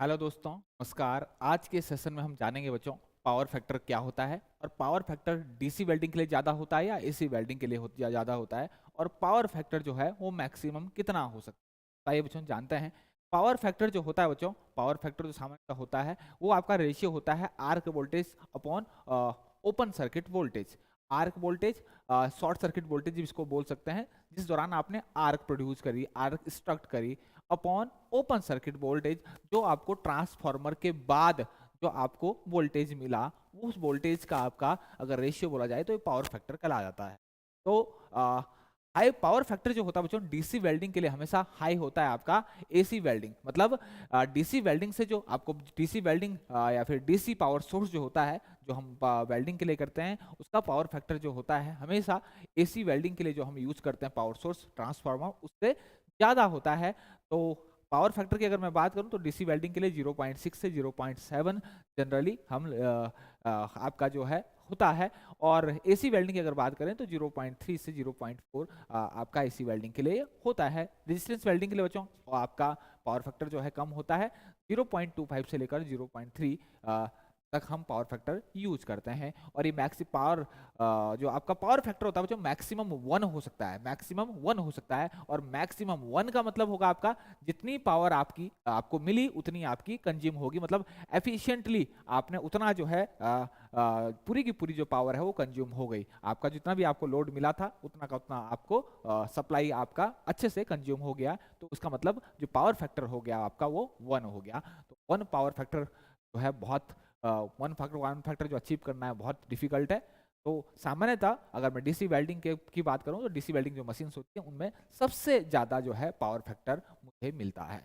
Hello दोस्तों, नमस्कार। आज के सेशन में हम जानेंगे बच्चों पावर फैक्टर क्या होता है और पावर फैक्टर डीसी वेल्डिंग के लिए ज़्यादा होता है या एसी वेल्डिंग के लिए ज़्यादा होता है, और पावर फैक्टर जो है वो मैक्सिमम कितना हो सकता है। आइए बच्चों जानते हैं। पावर फैक्टर जो होता है बच्चों, पावर फैक्टर जो सामान्य होता है वो आपका रेशियो होता है arc voltage upon open circuit voltage. Arc voltage short circuit voltage जिसको बोल सकते हैं, जिस दौरान आपने आर्क प्रोड्यूस करी, आर्क स्ट्रक्ट करी, अपॉन ओपन सर्किट वोल्टेज जो आपको ट्रांसफार्मर के बाद जो आपको वोल्टेज मिला, उस वोल्टेज का आपका अगर रेशियो बोला जाए तो ये पावर फैक्टर कहला जाता है। तो हाई पावर फैक्टर जो होता है बच्चों डीसी वेल्डिंग के लिए हमेशा हाई होता है आपका एसी वेल्डिंग। मतलब डीसी वेल्डिंग से जो आपको डीसी वेल्डिंग या फिर डीसी पावर सोर्स जो होता है, जो हम वेल्डिंग के लिए करते हैं, उसका पावर फैक्टर जो होता है हमेशा एसी वेल्डिंग के लिए जो हम यूज करते हैं पावर सोर्स ट्रांसफार्मर, उससे ज़्यादा होता है। तो पावर फैक्टर की अगर मैं बात करूं तो डीसी वेल्डिंग के लिए 0.6 से 0.7 जनरली हम आपका जो है होता है, और एसी वेल्डिंग की अगर बात करें तो 0.3 से 0.4 आपका एसी वेल्डिंग के लिए होता है। रेजिस्टेंस वेल्डिंग के लिए बच्चों आपका पावर फैक्टर जो है कम होता है, 0.25 से लेकर 0.3 तक हम पावर फैक्टर यूज करते हैं। और ये मैक्सी पावर जो आपका पावर फैक्टर होता है जो मैक्सिमम 1 हो सकता है, मैक्सिमम 1 हो सकता है। और मैक्सिमम 1 का मतलब होगा आपका जितनी पावर आपकी आपको मिली उतनी आपकी कंज्यूम होगी, मतलब एफिशिएंटली आपने उतना जो है पूरी की पूरी जो पावर है वो कंज्यूम हो गई। आपका जितना भी आपको लोड मिला था उतना का उतना आपको सप्लाई आपका अच्छे से कंज्यूम हो गया, तो उसका मतलब जो पावर फैक्टर हो गया आपका वो 1 हो गया। तो 1 पावर फैक्टर जो है बहुत वन फैक्टर जो अचीव करना है बहुत डिफिकल्ट है। तो सामान्यतः अगर मैं डीसी वेल्डिंग की बात करूं तो डीसी वेल्डिंग जो मशीन्स होती है उनमें सबसे ज़्यादा जो है पावर फैक्टर मुझे मिलता है।